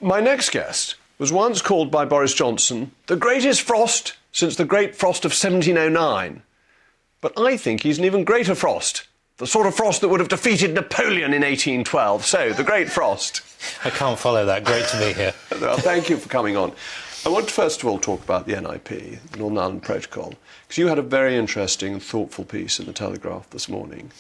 My next guest was once called by Boris Johnson the greatest frost since the Great Frost of 1709. But I think he's an even greater frost, the sort of frost that would have defeated Napoleon in 1812. So, the Great Frost. I can't follow that. Great to be here. Well, thank you for coming on. I want to first of all talk about the NIP, the Northern Ireland Protocol, because you had a very interesting and thoughtful piece in the Telegraph this morning,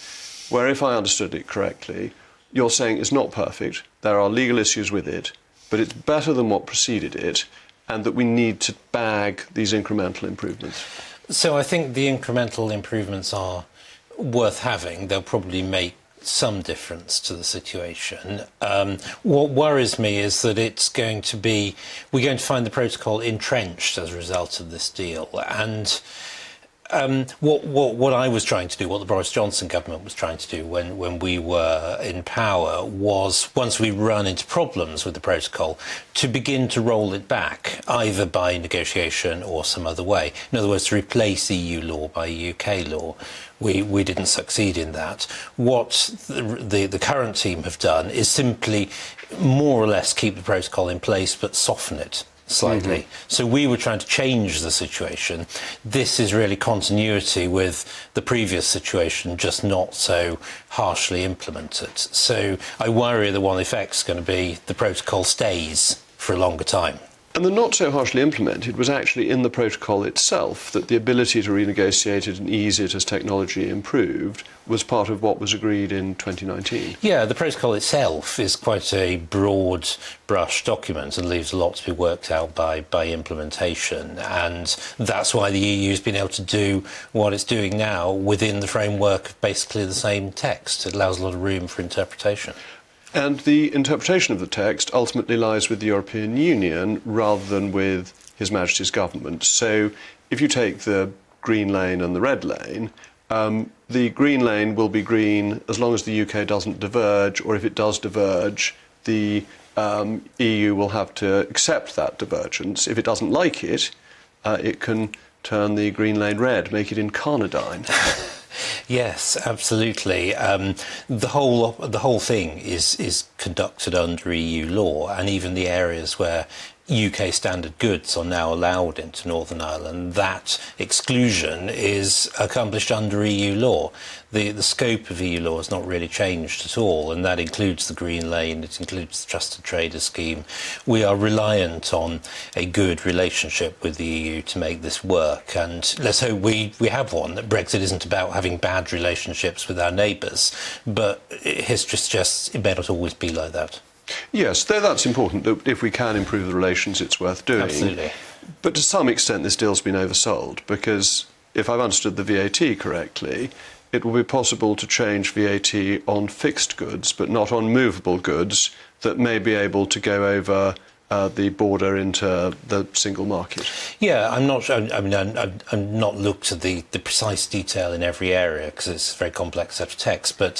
where, if I understood it correctly, you're saying it's not perfect, there are legal issues with it, but it's better than what preceded it, and that we need to bag these incremental improvements. So I think the incremental improvements are worth having. They'll probably make some difference to the situation. What worries me is that we're going to find the protocol entrenched as a result of this deal. And what I was trying to do, what the Boris Johnson government was trying to do when we were in power, was, once we run into problems with the protocol, to begin to roll it back, either by negotiation or some other way. In other words, to replace EU law by UK law. We didn't succeed in that. What the current team have done is simply more or less keep the protocol in place but soften it slightly. Mm-hmm. So we were trying to change the situation. This is really continuity with the previous situation, just not so harshly implemented. So I worry that one effect is going to be the protocol stays for a longer time. And the not so harshly implemented was actually in the protocol itself, that the ability to renegotiate it and ease it as technology improved was part of what was agreed in 2019. Yeah, the protocol itself is quite a broad brush document and leaves a lot to be worked out by implementation. And that's why the EU's been able to do what it's doing now within the framework of basically the same text. It allows a lot of room for interpretation. And the interpretation of the text ultimately lies with the European Union rather than with His Majesty's government. So if you take the green lane and the red lane, the green lane will be green as long as the UK doesn't diverge, or if it does diverge, the EU will have to accept that divergence. If it doesn't like it, it can turn the green lane red, make it incarnadine. Yes, absolutely. The whole thing is conducted under EU law, and even the areas where UK standard goods are now allowed into Northern Ireland, that exclusion is accomplished under EU law. The scope of EU law has not really changed at all, and that includes the green lane, it includes the trusted trader scheme. We are reliant on a good relationship with the EU to make this work, and let's hope we have one. That Brexit isn't about having bad relationships with our neighbours, but history suggests it may not always be like that. Yes, that's important, that if we can improve the relations, it's worth doing. Absolutely. But to some extent, this deal's been oversold, because if I've understood the VAT correctly, it will be possible to change VAT on fixed goods, but not on movable goods that may be able to go over the border into the single market. Yeah, I'm not sure. I mean, I'm not looked at the precise detail in every area because it's a very complex set of text, but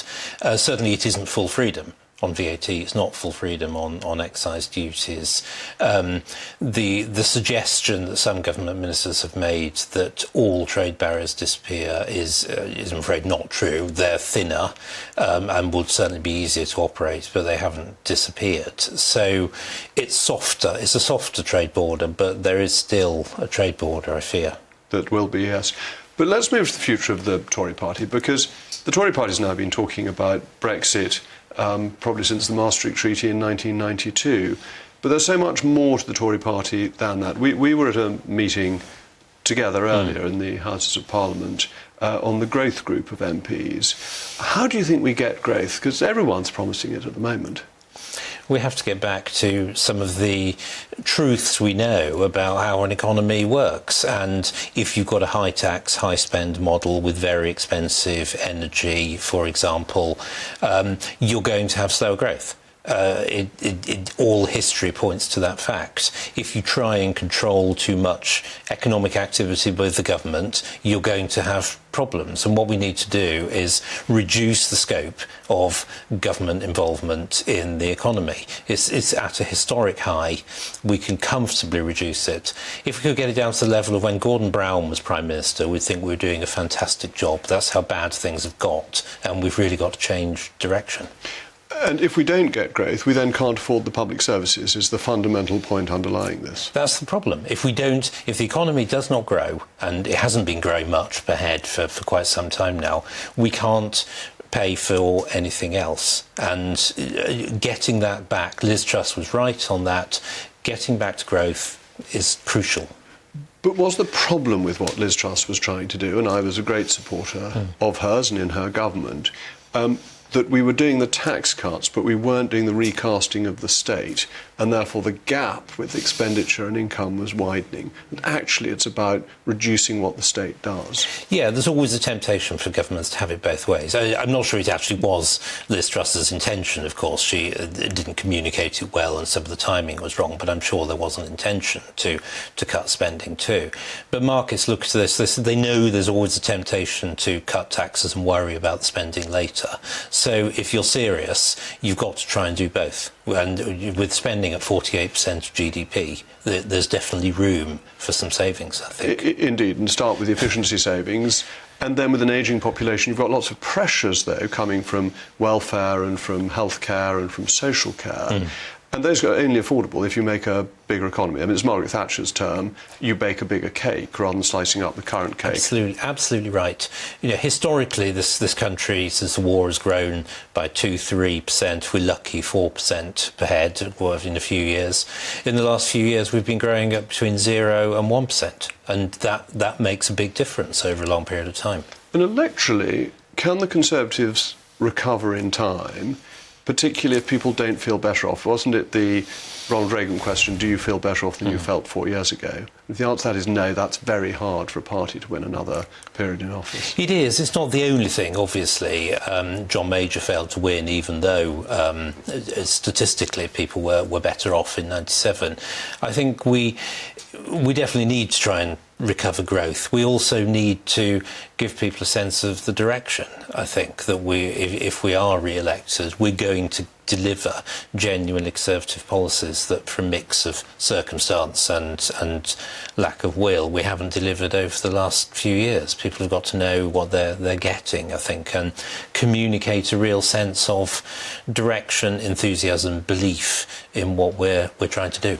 certainly it isn't full freedom on VAT. It's not full freedom on excise duties. The suggestion that some government ministers have made that all trade barriers disappear is I'm afraid not true. They're thinner and would certainly be easier to operate, but they haven't disappeared. So it's softer. It's a softer trade border, but there is still a trade border, I fear. That will be, yes. But let's move to the future of the Tory party, because the Tory party's now been talking about Brexit probably since the Maastricht Treaty in 1992. But there's so much more to the Tory party than that. We were at a meeting together earlier in the Houses of Parliament on the growth group of MPs. How do you think we get growth? Because everyone's promising it at the moment. We have to get back to some of the truths we know about how an economy works. And if you've got a high tax, high spend model with very expensive energy, for example, you're going to have slower growth. All history points to that fact. If you try and control too much economic activity by the government, you're going to have problems. And what we need to do is reduce the scope of government involvement in the economy. It's at a historic high. We can comfortably reduce it. If we could get it down to the level of when Gordon Brown was Prime Minister, we'd think we were doing a fantastic job. That's how bad things have got, and we've really got to change direction. And if we don't get growth, we then can't afford the public services, is the fundamental point underlying this. That's the problem. If the economy does not grow, and it hasn't been growing much per head for quite some time now, we can't pay for anything else. And getting that back, Liz Truss was right on that, getting back to growth is crucial. But was the problem with what Liz Truss was trying to do, and I was a great supporter of hers and in her government, that we were doing the tax cuts, but we weren't doing the recasting of the state, and therefore the gap with expenditure and income was widening. And actually, it's about reducing what the state does. Yeah, there's always a temptation for governments to have it both ways. I'm not sure it actually was Liz Truss's intention, of course. She didn't communicate it well, and some of the timing was wrong, but I'm sure there was an intention to cut spending too. But markets look at this, they know there's always a temptation to cut taxes and worry about the spending later. So if you're serious, you've got to try and do both. And with spending at 48% of GDP, there's definitely room for some savings, I think. Indeed, and start with the efficiency savings. And then with an ageing population, you've got lots of pressures, though, coming from welfare and from healthcare and from social care. And those are only affordable if you make a bigger economy. I mean, it's Margaret Thatcher's term, you bake a bigger cake rather than slicing up the current cake. Absolutely right. You know, historically, this country, since the war, has grown by 2-3%. We're lucky 4% per head in a few years. In the last few years, we've been growing at between 0 and 1%. And that makes a big difference over a long period of time. And electorally, can the Conservatives recover in time, particularly if people don't feel better off? Wasn't it the Ronald Reagan question, do you feel better off than you felt 4 years ago? If the answer to that is no, that's very hard for a party to win another period in office. It is. It's not the only thing, obviously. John Major failed to win, even though statistically people were better off in 97. I think we definitely need to try and recover growth. We also need to give people a sense of the direction. I think that if we are re-elected, we're going to deliver genuinely conservative policies that, for a mix of circumstance and lack of will, we haven't delivered over the last few years. People have got to know what they're getting, I think, and communicate a real sense of direction, enthusiasm, belief in what we're trying to do.